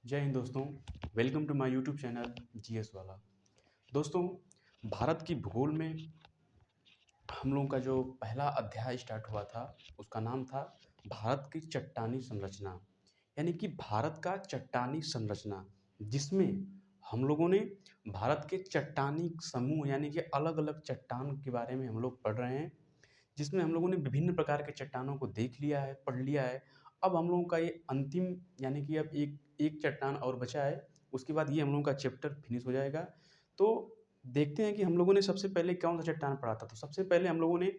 जय हिंद दोस्तों। Welcome to my YouTube channel GS वाला। दोस्तों, भारत की भूगोल में हम लोगों का जो पहला अध्याय स्टार्ट हुआ था उसका नाम था भारत की चट्टानी संरचना। यानी कि भारत का चट्टानी संरचना, जिसमें हम लोगों ने भारत के चट्टानी समूह यानी कि अलग अलग चट्टान के बारे में हम लोग पढ़ रहे हैं, जिसमें हम लोगों ने विभिन्न प्रकार के चट्टानों को देख लिया है, पढ़ लिया है। अब हम लोगों का ये अंतिम यानी कि अब एक एक चट्टान और बचा है, उसके बाद ये हम लोगों का चैप्टर फिनिश हो जाएगा। तो देखते हैं कि हम लोगों ने सबसे पहले कौन-सा चट्टान पढ़ा था। तो सबसे पहले हम लोगों ने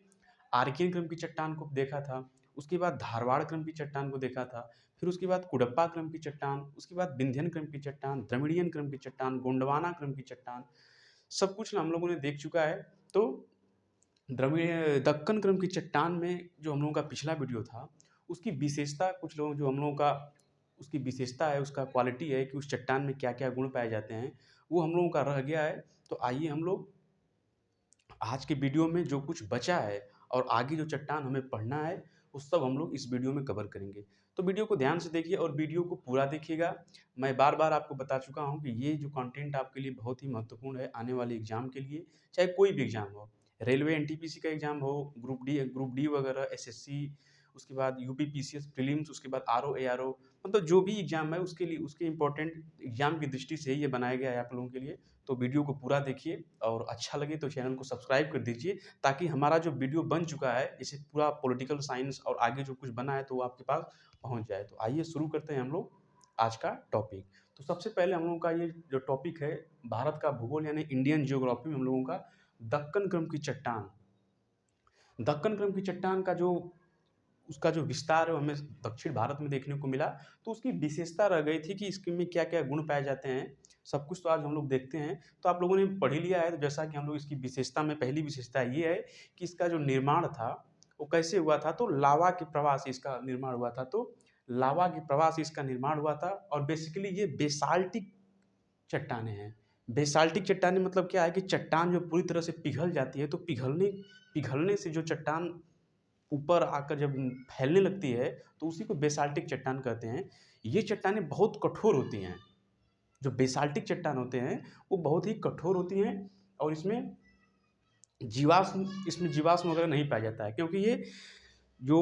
आर्कियन क्रम की चट्टान को देखा था, उसके बाद धारवाड़ क्रम की चट्टान को देखा था, फिर उसके बाद कुडप्पा क्रम की चट्टान, उसके बाद विंध्यन क्रम की चट्टान, द्रविड़ियन क्रम की चट्टान, गोंडवाना क्रम की चट्टान, सब कुछ हम लोगों ने देख चुका है। तो दक्कन क्रम की चट्टान में जो हम लोगों का पिछला वीडियो था, उसकी विशेषता कुछ लोग जो हम लोगों का उसकी विशेषता है, उसका क्वालिटी है कि उस चट्टान में क्या-क्या गुण पाए जाते हैं, वो हम लोगों का रह गया है। तो आइए हम लोग आज के वीडियो में जो कुछ बचा है और आगे जो चट्टान हमें पढ़ना है, वो सब हम लोग इस वीडियो में कवर करेंगे। तो वीडियो को ध्यान से देखिए और वीडियो को पूरा देखिएगा। मैं बार-बार आपको बता चुका हूँ कि ये जो कंटेंट आपके लिए बहुत ही महत्वपूर्ण है आने वाले एग्ज़ाम के लिए, चाहे कोई भी एग्ज़ाम हो। रेलवे एनटीपीसी का एग्ज़ाम हो, ग्रुप डी वगैरह, एसएससी, उसके बाद यूपी पीसीएस प्रीलिम्स, उसके बाद आरओ, एआरओ, मतलब जो भी एग्ज़ाम है उसके लिए उसके इम्पोर्टेंट एग्ज़ाम की दृष्टि से ही ये बनाया गया है आप लोगों के लिए। तो वीडियो को पूरा देखिए और अच्छा लगे तो चैनल को सब्सक्राइब कर दीजिए, ताकि हमारा जो वीडियो बन चुका है, जैसे पूरा पॉलिटिकल साइंस और आगे जो कुछ बना है तो वो आपके पास पहुंच जाए। तो आइए शुरू करते हैं हम लोग आज का टॉपिक। तो सबसे पहले हम लोगों का ये जो टॉपिक है, भारत का भूगोल यानी इंडियन जियोग्राफी में हम लोगों का दक्कन क्रम की चट्टान। दक्कन क्रम की चट्टान का जो उसका जो विस्तार है वो हमें दक्षिण भारत में देखने को मिला। तो उसकी विशेषता रह गई थी कि इसमें क्या-क्या गुण पाए जाते हैं, सब कुछ तो आज हम लोग देखते हैं। तो आप लोगों ने पढ़ ही लिया है, तो जैसा कि हम लोग इसकी विशेषता में पहली विशेषता ये है कि इसका जो निर्माण था, वो कैसे हुआ था, तो लावा के प्रवाह से इसका निर्माण हुआ था। तो लावा के प्रवाह से इसका निर्माण हुआ था और बेसिकली ये बेसाल्टिक चट्टानें हैं। बेसाल्टिक चट्टानें मतलब क्या है कि चट्टान जो पूरी तरह से पिघल जाती है, तो पिघलने पिघलने से जो चट्टान ऊपर आकर जब फैलने लगती है, तो उसी को बेसाल्टिक चट्टान कहते हैं। ये चट्टानें बहुत कठोर होती हैं। जो बेसाल्टिक चट्टान होते हैं, वो बहुत ही कठोर होती हैं और इसमें जीवाश्म वगैरह नहीं पाया जाता है, क्योंकि ये जो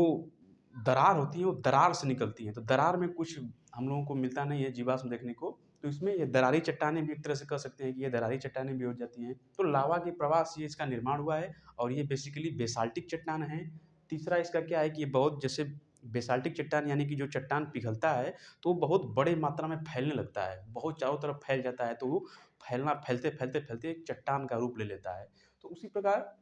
दरार होती है वो दरार से निकलती हैं। तो दरार में कुछ हम लोगों को मिलता नहीं है जीवाश्म देखने को, तो इसमें ये दरारी चट्टानें भी एक तरह से कह सकते हैं कि ये दरारी चट्टानें भी हो जाती हैं। तो लावा के प्रवाह से इसका निर्माण हुआ है और ये बेसिकली बेसाल्टिक चट्टान है। तीसरा इसका क्या है कि ये बहुत जैसे बेसाल्टिक चट्टान यानी कि जो चट्टान पिघलता है, तो वो बहुत बड़े मात्रा में फैलने लगता है, बहुत चारों तरफ फैल जाता है, तो वो फैलते एक चट्टान का रूप ले लेता है। तो उसी प्रकार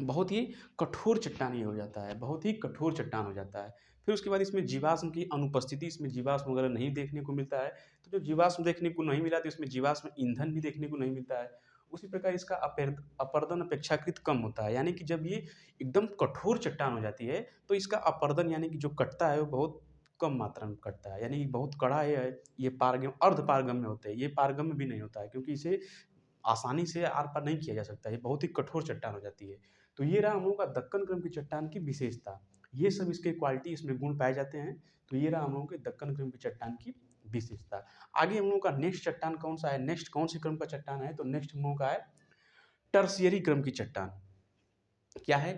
बहुत ही कठोर चट्टान ये हो जाता है, बहुत ही कठोर चट्टान हो जाता है। फिर उसके बाद इसमें जीवाश्म की अनुपस्थिति, इसमें जीवाश्म वगैरह नहीं देखने को मिलता है। तो जो जीवाश्म देखने को नहीं मिला, तो इसमें जीवाश्म ईंधन भी देखने को नहीं मिलता है। उसी प्रकार इसका अपरदन अपेक्षाकृत कम होता है, यानी कि जब ये एकदम कठोर चट्टान हो जाती है, तो इसका अपरदन यानी कि जो कटता है वो बहुत कम मात्रा में कटता है, यानी बहुत कड़ा ये अर्ध पारगम्य होते हैं, ये पारगम्य भी नहीं होता है, क्योंकि इसे आसानी से आर-पार नहीं किया जा सकता, ये बहुत ही कठोर चट्टान हो जाती है। तो ये रहा हम लोगों का दक्कन क्रम की चट्टान की विशेषता। ये सब इसके क्वालिटी इसमें गुण पाए जाते हैं। तो ये रहा हम लोगों के दक्कन क्रम की चट्टान की विशेषता। आगे हम लोगों का नेक्स्ट चट्टान कौन-सा है, नेक्स्ट कौन से क्रम का चट्टान है, तो नेक्स्ट हम लोगों का है टर्शियरी क्रम की चट्टान। क्या है?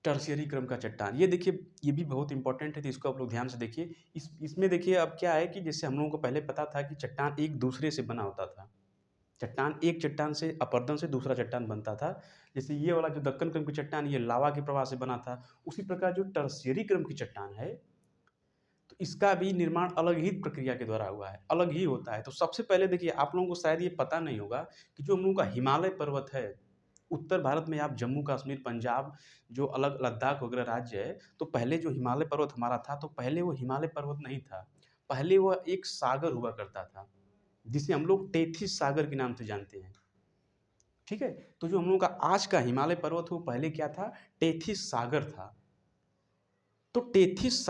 टर्शियरी क्रम का चट्टान। ये देखिए, ये भी बहुत इंपॉर्टेंट है, तो इसको आप लोग ध्यान से देखिए। इसमें देखिए अब क्या है कि जैसे हम लोगों को पहले पता था कि चट्टान एक दूसरे से बना होता था। एक चट्टान से अपरदन से दूसरा चट्टान बनता था। जैसे ये वाला जो दक्कन क्रम की चट्टान, ये लावा के प्रवाह से बना था। उसी प्रकार जो टर्शियरी क्रम की चट्टान है, तो इसका भी निर्माण अलग ही प्रक्रिया के द्वारा हुआ है, अलग ही होता है। तो सबसे पहले देखिए, आप लोगों को शायद ये पता नहीं होगा कि जो हम लोगों का हिमालय पर्वत है, उत्तर भारत में आप जम्मू कश्मीर, पंजाब, जो अलग लद्दाख वगैरह राज्य है, तो पहले जो हिमालय पर्वत हमारा था, तो पहले वो हिमालय पर्वत नहीं था। पहले वह एक सागर हुआ करता था, जिसे हम लोग टेथिस सागर के नाम से जानते हैं। ठीक है? तो जो हम लोगों का आज का हिमालय पर्वत है, वो पहले क्या था? टेथिस सागर था। तो टेथिस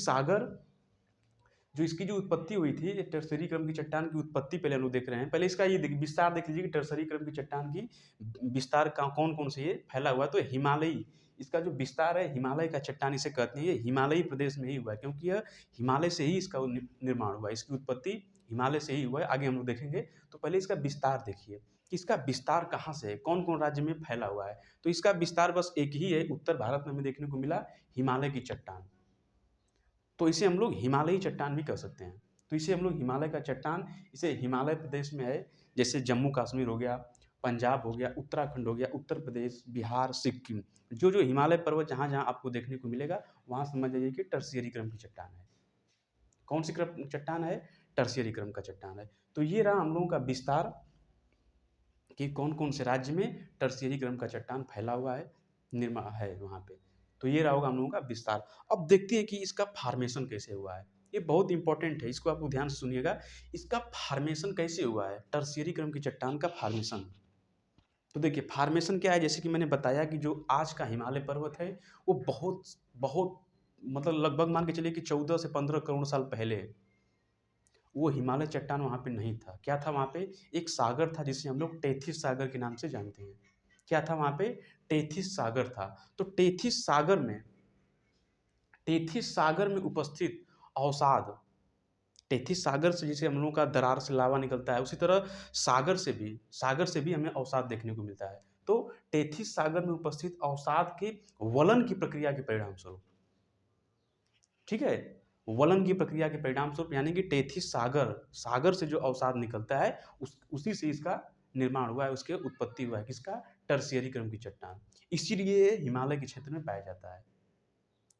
सागर जो इसकी जो उत्पत्ति हुई थी, ये टर्सरी क्रम की चट्टान की उत्पत्ति पहले हम लोग देख रहे हैं। पहले इसका ये विस्तार देख लीजिए कि टर्सरी क्रम की चट्टान की विस्तार कौन-कौन से ये फैला हुआ है। तो हिमालयी इसका जो विस्तार है हिमालय का चट्टान इसे कहते हैं, ये हिमालयी प्रदेश में ही हुआ है, क्योंकि यह हिमालय से ही इसका निर्माण हुआ है, इसकी उत्पत्ति हिमालय से ही हुआ है। आगे हम लोग देखेंगे। तो पहले इसका विस्तार देखिए कि इसका विस्तार कहाँ से है, कौन कौन राज्य में फैला हुआ है। तो इसका विस्तार बस एक ही है, उत्तर भारत में हमें देखने को मिला, हिमालय की चट्टान। तो इसे हम लोग हिमालयी चट्टान भी कह सकते हैं। तो इसे हम लोग हिमालय का चट्टान, इसे हिमालय प्रदेश में है, जैसे जम्मू कश्मीर हो गया, पंजाब हो गया, उत्तराखंड हो गया, उत्तर प्रदेश, बिहार, सिक्किम, जो जो हिमालय पर्वत जहाँ जहाँ आपको देखने को मिलेगा, वहाँ समझ जाइए कि टर्शियरी क्रम की चट्टान है। कौन सी क्रम चट्टान है? टर्शियरी क्रम का चट्टान है। तो ये रहा हम लोगों का विस्तार कि कौन कौन से राज्य में टर्शियरी क्रम का चट्टान फैला हुआ है, निर्मा है वहाँ पे। तो ये रहा होगा हम लोगों का विस्तार। अब देखते हैं कि इसका फॉर्मेशन कैसे हुआ है। ये बहुत इंपॉर्टेंट है, इसको आप ध्यान से सुनिएगा। इसका फॉर्मेशन कैसे हुआ है, टर्शियरी क्रम की चट्टान का फॉर्मेशन। तो देखिए फॉर्मेशन क्या है, जैसे कि मैंने बताया कि जो आज का हिमालय पर्वत है वो बहुत बहुत मतलब लगभग मान के चलिए कि 14 से 15 करोड़ साल पहले वो हिमालय चट्टान वहाँ पे नहीं था। क्या था वहाँ पे? एक सागर था जिसे हम लोग टेथिस सागर के नाम से जानते हैं। क्या था वहाँ पे? टेथिस सागर था। तो टेथिस सागर में उपस्थित अवसाद, टेथिस सागर से जैसे हम लोगों का दरार से लावा निकलता है, उसी तरह सागर से भी हमें अवसाद देखने को मिलता है। तो टेथिस सागर में उपस्थित अवसाद के वलन की प्रक्रिया के परिणाम स्वरूप, ठीक है, वलन की प्रक्रिया के परिणाम स्वरूप, यानी कि टेथिस सागर से जो अवसाद निकलता है उसी से इसका निर्माण हुआ है, उसके उत्पत्ति हुआ है, किसका? टर्शियरी क्रम की चट्टान। इसीलिए हिमालय के क्षेत्र में पाया जाता है।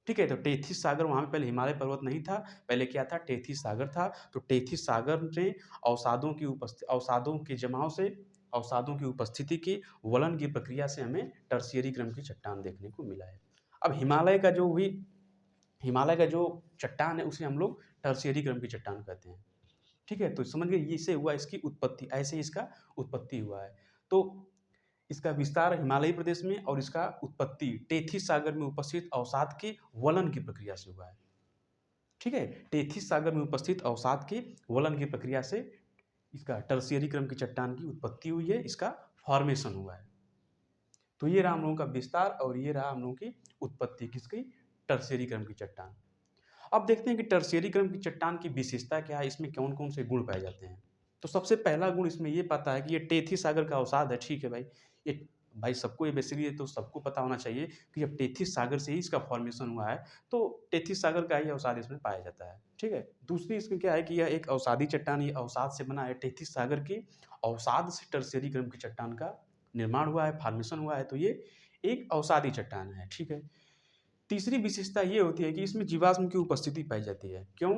ठीक है, तो टेथिस सागर, वहाँ पे पहले हिमालय पर्वत नहीं था, पहले क्या था? टेथिस सागर था। तो टेथिस सागर में अवसादों के जमाव से, अवसादों की उपस्थिति की वलन की प्रक्रिया से हमें टर्शियरी क्रम की चट्टान देखने को मिला है। अब हिमालय का जो चट्टान है उसे हम लोग टर्शियरी क्रम की चट्टान कहते हैं। ठीक है, तो समझ गए, इससे हुआ इसकी उत्पत्ति, ऐसे इसका उत्पत्ति हुआ है। तो इसका विस्तार हिमालयी प्रदेश में और इसका उत्पत्ति टेथिस सागर में उपस्थित अवसाद के वलन की प्रक्रिया से हुआ है। ठीक है, टेथिस सागर में उपस्थित अवसाद के वलन की प्रक्रिया से इसका टर्शियरी क्रम की चट्टान की उत्पत्ति हुई है, इसका फॉर्मेशन हुआ है। तो ये रहा हम लोगों का विस्तार और ये रहा हम लोगों की उत्पत्ति, किसकी? टर्शियरी क्रम की चट्टान। अब देखते हैं कि टर्शियरी क्रम की चट्टान की विशेषता क्या है, इसमें कौन कौन से गुण पाए जाते हैं। तो सबसे पहला गुण इसमें ये पाता है कि ये टेथिस सागर का अवसाद है। ठीक है भाई, ये भाई सबको, ये बेसिकली तो सबको पता होना चाहिए कि जब टेथिस सागर से ही इसका फॉर्मेशन हुआ है, तो टेथिस सागर का ही अवसाद इसमें पाया जाता है। ठीक है, दूसरी इसमें क्या है कि यह एक अवसादी चट्टान, ये अवसाद से बना है, टेथिस सागर के अवसाद से टर्शियरी क्रम की चट्टान का निर्माण हुआ है, फॉर्मेशन हुआ है, तो ये एक अवसादी चट्टान है। ठीक है, तीसरी विशेषता ये होती है कि इसमें जीवाश्म की उपस्थिति पाई जाती है। क्यों?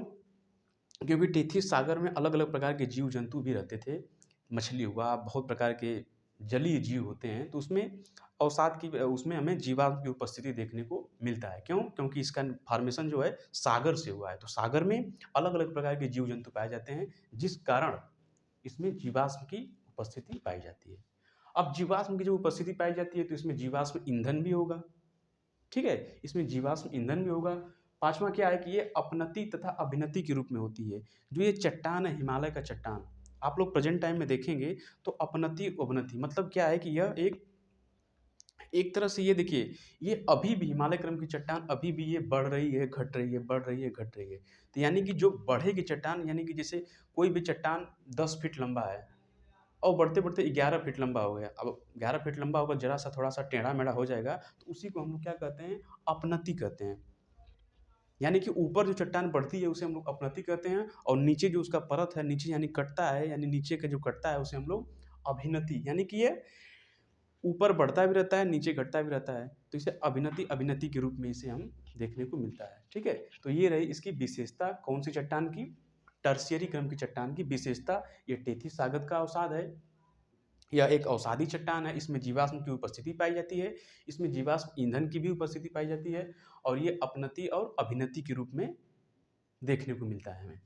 क्योंकि टेथिस सागर में अलग अलग प्रकार के जीव जंतु भी रहते थे, मछली हुआ, बहुत प्रकार के जलीय जीव होते हैं, तो उसमें हमें जीवाश्म की उपस्थिति देखने को मिलता है। क्यों? क्योंकि इसका फॉर्मेशन जो है सागर से हुआ है, तो सागर में अलग अलग प्रकार के जीव जंतु पाए जाते हैं, जिस कारण इसमें जीवाश्म की उपस्थिति पाई जाती है। अब जीवाश्म की जो उपस्थिति पाई जाती है तो इसमें जीवाश्म ईंधन भी होगा। ठीक है, इसमें जीवाश्म ईंधन भी होगा। पांचवा क्या है कि ये अपनति तथा अभिनति के रूप में होती है। जो ये चट्टान है, हिमालय का चट्टान, आप लोग प्रेजेंट टाइम में देखेंगे तो अपनति अवनति मतलब क्या है कि यह एक तरह से, ये देखिए, ये अभी भी हिमालय क्रम की चट्टान अभी भी ये बढ़ रही है, घट रही है, बढ़ रही है, घट रही है। तो यानी कि जो बढ़ेगी चट्टान, यानी कि जैसे कोई भी चट्टान 10 फीट लंबा है और बढ़ते बढ़ते 11 फीट लंबा हो गया। अब 11 फीट लंबा होगा, जरा सा थोड़ा सा टेढ़ा मेढ़ा हो जाएगा, तो उसी को हम लोग क्या कहते हैं? अपनति कहते हैं। यानी कि ऊपर जो चट्टान बढ़ती है उसे हम लोग अपनति कहते हैं, और नीचे जो उसका परत है, नीचे यानी कटता है, यानी नीचे का जो कटता है उसे हम लोग अभिनति, यानी कि ये ऊपर बढ़ता भी रहता है, नीचे घटता भी रहता है, तो इसे अभिनति अभिनति के रूप में इसे हम देखने को मिलता है। ठीक है, तो ये रही इसकी विशेषता, कौन सी चट्टान की? टर्शियरी क्रम की चट्टान की विशेषता। ये टेथिस सागर का अवसाद है, यह एक अवसादी चट्टान है, इसमें जीवाश्म की उपस्थिति पाई जाती है, इसमें जीवाश्म ईंधन की भी उपस्थिति पाई जाती है, और ये अपनति और अभिनति के रूप में देखने को मिलता है हमें।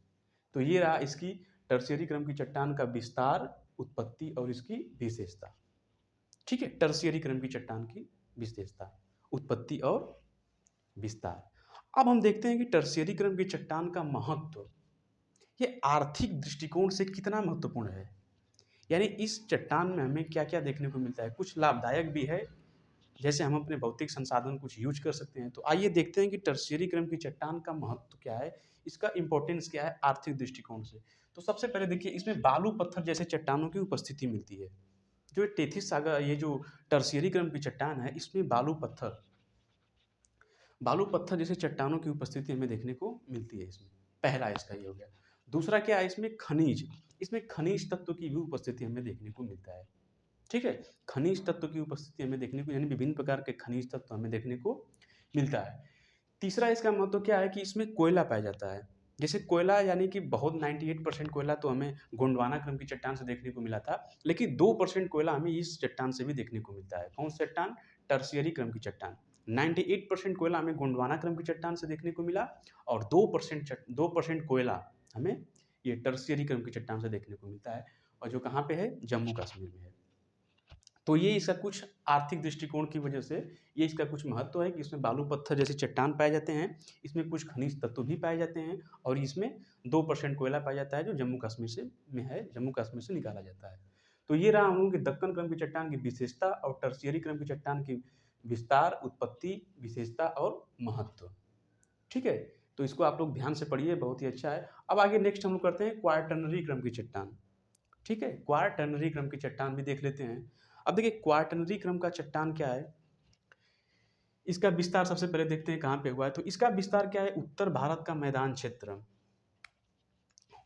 तो ये रहा इसकी टर्शियरी क्रम की चट्टान का विस्तार, उत्पत्ति और इसकी विशेषता। ठीक है, टर्शियरी क्रम की चट्टान की विशेषता, उत्पत्ति और विस्तार। अब हम देखते हैं कि टर्शियरी क्रम की चट्टान का महत्व, ये आर्थिक दृष्टिकोण से कितना महत्वपूर्ण है। यानी इस चट्टान में हमें क्या क्या देखने को मिलता है, कुछ लाभदायक भी है जैसे हम अपने भौतिक संसाधन कुछ यूज कर सकते हैं। तो आइए देखते हैं कि टर्शियरी क्रम की चट्टान का महत्व क्या है, इसका इम्पोर्टेंस क्या है आर्थिक दृष्टिकोण से। तो सबसे पहले देखिए, इसमें बालू पत्थर जैसे चट्टानों की उपस्थिति मिलती है। जो टेथिस सागर, ये जो टर्शियरी क्रम की चट्टान है, इसमें बालू पत्थर जैसे चट्टानों की उपस्थिति हमें देखने को मिलती है इसमें। पहला इसका ये हो गया। दूसरा क्या है, इसमें खनिज, इसमें खनिज तत्व की भी उपस्थिति हमें देखने को मिलता है। ठीक है, खनिज तत्व की उपस्थिति हमें देखने को, यानी विभिन्न प्रकार के खनिज तत्व हमें देखने को मिलता है। तीसरा इसका महत्व क्या है कि इसमें कोयला पाया जाता है। जैसे कोयला, यानी कि बहुत 98% कोयला तो हमें गोंडवाना क्रम की चट्टान से देखने को मिला था, लेकिन 2% कोयला हमें इस चट्टान से भी देखने को मिलता है। कौन सी चट्टान? टर्शियरी क्रम की चट्टान। 98% कोयला हमें गोंडवाना क्रम की चट्टान से देखने को मिला, और 2% कोयला हमें ये टर्शियरी क्रम की चट्टान से देखने को मिलता है, और जो कहाँ पे है? जम्मू कश्मीर में है। तो ये इसका कुछ आर्थिक दृष्टिकोण की वजह से ये इसका कुछ महत्व है कि इसमें बालू पत्थर जैसे चट्टान पाए जाते हैं, इसमें कुछ खनिज तत्व भी पाए जाते हैं, और इसमें 2% कोयला पाया जाता है जो जम्मू कश्मीर से में है, जम्मू कश्मीर से निकाला जाता है। तो ये रहा हम लोगों की दक्कन क्रम की चट्टान की विशेषता और टर्शियरी क्रम की चट्टान की विस्तार, उत्पत्ति, विशेषता और महत्व। ठीक है, तो इसको आप लोग ध्यान से पढ़िए, बहुत ही अच्छा है। अब आगे नेक्स्ट हम लोग करते हैं क्वार्टरनरी क्रम की चट्टान। ठीक है, क्वार्टरनरी क्रम की चट्टान भी देख लेते हैं। अब देखिए, क्वार्टरनरी क्रम का चट्टान क्या है, इसका विस्तार सबसे पहले देखते हैं कहाँ पे हुआ है। तो इसका विस्तार क्या है? उत्तर भारत का मैदान क्षेत्र,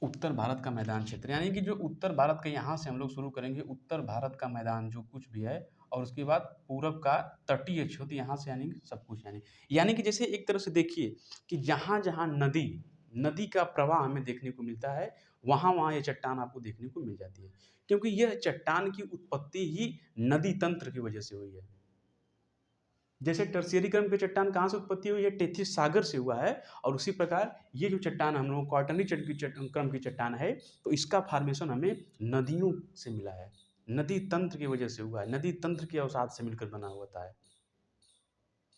उत्तर भारत का मैदान क्षेत्र, यानी कि जो उत्तर भारत के यहाँ से हम लोग शुरू करेंगे, उत्तर भारत का मैदान जो कुछ भी है, और उसके बाद पूरब का तटीय क्षेत्र यहाँ से, यानी कि सब कुछ, यानी कि जैसे एक तरह से देखिए कि जहाँ जहाँ नदी नदी का प्रवाह हमें देखने को मिलता है, वहाँ वहाँ ये चट्टान आपको देखने को मिल जाती है, क्योंकि यह चट्टान की उत्पत्ति ही नदी तंत्र की वजह से हुई है। जैसे टर्शियरी क्रम की चट्टान कहाँ से उत्पत्ति हुई है? टेथिस सागर से हुआ है, और उसी प्रकार ये जो चट्टान हम लोग क्वार्टरनरी क्रम की चट्टान है, तो इसका फॉर्मेशन हमें नदियों से मिला है, नदी तंत्र की वजह से हुआ है, नदी तंत्र के अवसाद से मिलकर बना होता है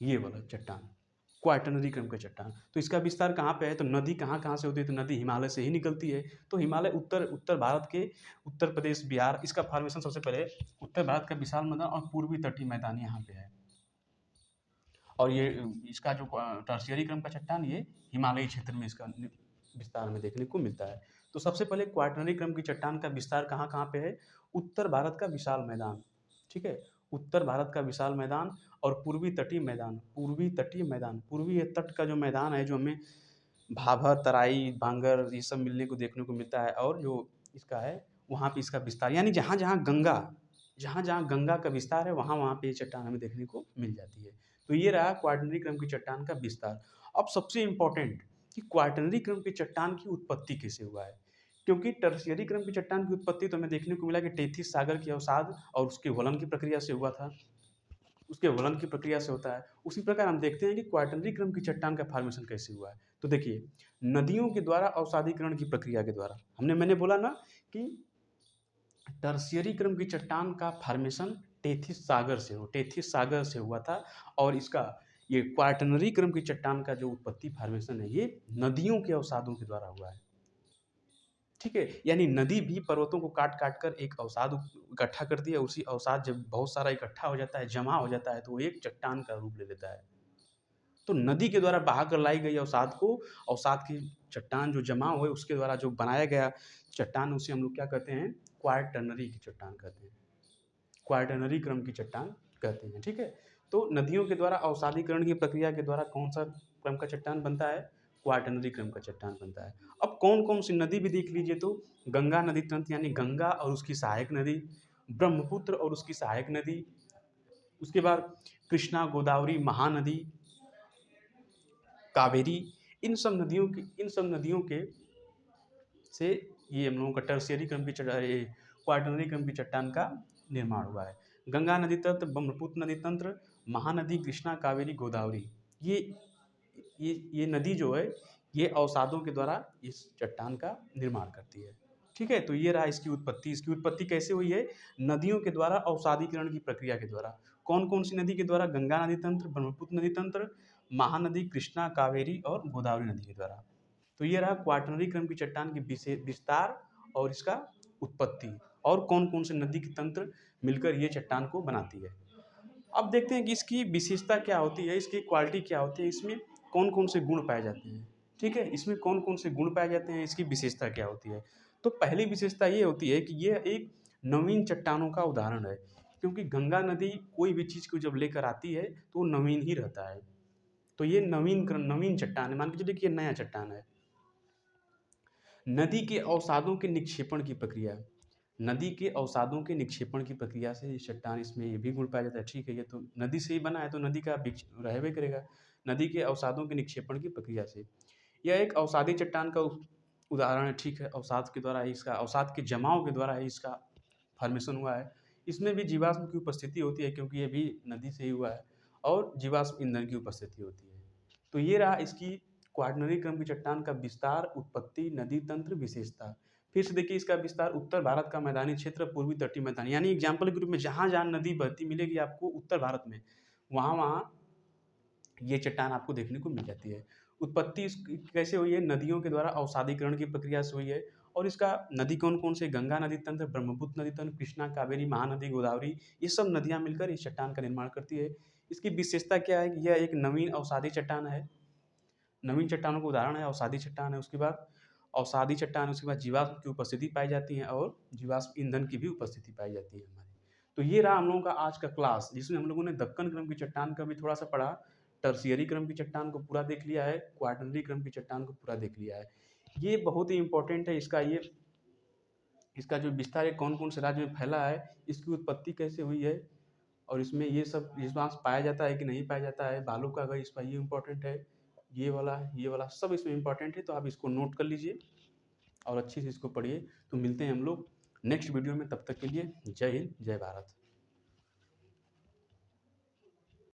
ये वाला चट्टान, क्वार्टरनरी क्रम का चट्टान। तो इसका विस्तार कहाँ पे है? तो नदी कहाँ कहाँ से होती है? तो नदी हिमालय से ही निकलती है। तो हिमालय उत्तर उत्तर भारत के, उत्तर प्रदेश, बिहार, इसका फॉर्मेशन सबसे पहले उत्तर भारत का विशाल मैदान और पूर्वी तटीय मैदान यहाँ पे है। और ये इसका जो टर्शियरी क्रम का चट्टान, ये हिमालयी क्षेत्र में इसका विस्तार में देखने को मिलता है। तो सबसे पहले क्वार्टरनरी क्रम की चट्टान का विस्तार कहाँ कहाँ पे है? उत्तर भारत का विशाल मैदान। ठीक है, उत्तर भारत का विशाल मैदान और पूर्वी तटीय मैदान, पूर्वी तटीय मैदान, पूर्वी तट का जो मैदान है, जो हमें भाभर, तराई, भांगर ये सब मिलने को देखने को मिलता है, और जो इसका है वहाँ पे इसका विस्तार, यानी जहाँ जहाँ गंगा का विस्तार है, वहाँ वहाँ पे ये चट्टान हमें देखने को मिल जाती है। तो ये रहा क्वार्टरनरी क्रम की चट्टान का विस्तार। अब सबसे इम्पोर्टेंट कि क्वार्टरनरी क्रम की चट्टान की उत्पत्ति कैसे हुआ है, क्योंकि टर्शियरी क्रम की चट्टान की उत्पत्ति तो हमें देखने को मिला कि टेथिस सागर के अवसाद और उसके वलन की प्रक्रिया से हुआ था, उसके वलन की प्रक्रिया से होता है। उसी प्रकार हम देखते हैं कि क्वार्टरनरी क्रम की चट्टान का फॉर्मेशन कैसे हुआ है। तो देखिए, नदियों के द्वारा अवसादीकरण की प्रक्रिया के द्वारा, मैंने बोला ना कि टर्शियरी क्रम की चट्टान का फॉर्मेशन टेथिस सागर से हुआ था, और इसका ये क्वार्टरनरी क्रम की चट्टान का जो उत्पत्ति फॉर्मेशन है, ये नदियों के अवसादों के द्वारा हुआ है। ठीक है, यानी नदी भी पर्वतों को काट काट कर एक अवसाद इकट्ठा करती है, उसी अवसाद जब बहुत सारा इकट्ठा हो जाता है, जमा हो जाता है, तो वो एक चट्टान का रूप ले लेता है। तो नदी के द्वारा बहा कर लाई गई अवसाद को, अवसाद की चट्टान जो जमा हुए उसके द्वारा जो बनाया गया चट्टान, उसे हम लोग क्या कहते हैं? क्वार्टरनरी की चट्टान कहते हैं, क्वार्टरनरी क्रम की चट्टान कहते हैं। ठीक है, तो नदियों के द्वारा अवसादीकरण की प्रक्रिया के द्वारा कौन सा क्रम का चट्टान बनता है? क्वार्टरनरी क्रम का चट्टान बनता है। अब कौन कौन सी नदी भी देख लीजिए, तो गंगा नदी तंत्र, यानी गंगा और उसकी सहायक नदी, ब्रह्मपुत्र और उसकी सहायक नदी, उसके बाद कृष्णा, गोदावरी, महानदी, कावेरी, इन सब नदियों के से ये हम लोगों का टर्शियरी क्रम की क्वार्टरनरी क्रम की चट्टान का निर्माण हुआ है। गंगा नदी तंत्र, ब्रह्मपुत्र नदी तंत्र, महानदी, कृष्णा, कावेरी, गोदावरी, ये ये नदी जो है, ये अवसादों के द्वारा इस चट्टान का निर्माण करती है। ठीक है, तो ये रहा इसकी उत्पत्ति कैसे हुई है? नदियों के द्वारा अवसादीकरण की प्रक्रिया के द्वारा। कौन कौन सी नदी के द्वारा? गंगा नदी तंत्र, ब्रह्मपुत्र नदी तंत्र, महानदी, कृष्णा, कावेरी और गोदावरी नदी के द्वारा। तो ये रहा क्वार्टरनरी क्रम की चट्टान की विस्तार और इसका उत्पत्ति, और कौन कौन से नदी के तंत्र मिलकर ये चट्टान को बनाती है। अब देखते हैं कि इसकी विशेषता क्या होती है, इसकी क्वालिटी क्या होती है, इसमें कौन कौन से गुण पाए जाते हैं। ठीक है, इसमें कौन कौन से गुण पाए जाते हैं, इसकी विशेषता क्या होती है। तो पहली विशेषता ये होती है कि ये एक नवीन चट्टानों का उदाहरण है, क्योंकि गंगा नदी कोई भी चीज़ को जब लेकर आती है तो वो नवीन ही रहता है। तो ये नवीन चट्टान है, मान के चलिए कि ये नया चट्टान है। नदी के अवसादों के निक्षेपण की प्रक्रिया, नदी के अवसादों के निक्षेपण की प्रक्रिया से ये चट्टान, इसमें ये भी गुण पाया जाता है। ठीक है, ये तो नदी से ही बना है तो नदी का बीच रहबे करेगा। नदी के अवसादों के निक्षेपण की प्रक्रिया से यह एक अवसादी चट्टान का उदाहरण है। ठीक है, अवसाद के द्वारा ही इसका, अवसाद के जमाव के द्वारा ही इसका फॉर्मेशन हुआ है। इसमें भी जीवाश्म की उपस्थिति होती है, क्योंकि ये भी नदी से ही हुआ है, और जीवाश्म ईंधन की उपस्थिति होती है। तो ये रहा इसकी क्वाटरनरी क्रम की चट्टान का विस्तार, उत्पत्ति, नदी तंत्र, विशेषता। फिर से देखिए इसका विस्तार, उत्तर भारत का मैदानी क्षेत्र, पूर्वी तटीय मैदान, यानी एग्जाम्पल के रूप में जहाँ जहाँ नदी बहती मिलेगी आपको उत्तर भारत में, वहाँ वहाँ ये चट्टान आपको देखने को मिल जाती है। उत्पत्ति इसकी कैसे हुई है, नदियों के द्वारा अवसादीकरण की प्रक्रिया से हुई है। और इसका नदी कौन कौन से, गंगा नदी तंत्र, ब्रह्मपुत्र नदी तंत्र, कृष्णा, कावेरी, महानदी, गोदावरी, ये सब नदियाँ मिलकर इस चट्टान का निर्माण करती है। इसकी विशेषता क्या है कि यह एक नवीन अवसादी चट्टान है, नवीन चट्टानों का उदाहरण है, अवसादी चट्टान है। उसके बाद अवसादी चट्टान, उसके बाद जीवाश्म की उपस्थिति पाई जाती है, और जीवाश्म ईंधन की भी उपस्थिति पाई जाती है हमारी। तो ये रहा हम लोगों का आज का क्लास, जिसमें हम लोगों ने दक्कन क्रम की चट्टान का भी थोड़ा सा पढ़ा, टर्शियरी क्रम की चट्टान को पूरा देख लिया है, क्वाटरनरी क्रम की चट्टान को पूरा देख लिया है। ये बहुत ही इंपॉर्टेंट है, इसका जो विस्तार है, कौन कौन से राज्य में फैला है, इसकी उत्पत्ति कैसे हुई है, और इसमें ये सब जीवाश्म पाया जाता है कि नहीं पाया जाता है, बालू का अगर, इसका ये इंपॉर्टेंट है, ये वाला सब इसमें इंपॉर्टेंट है। तो आप इसको नोट कर लीजिए और अच्छे से इसको पढ़िए। तो मिलते हैं हम लोग नेक्स्ट वीडियो में, तब तक के लिए जय हिंद, जय भारत।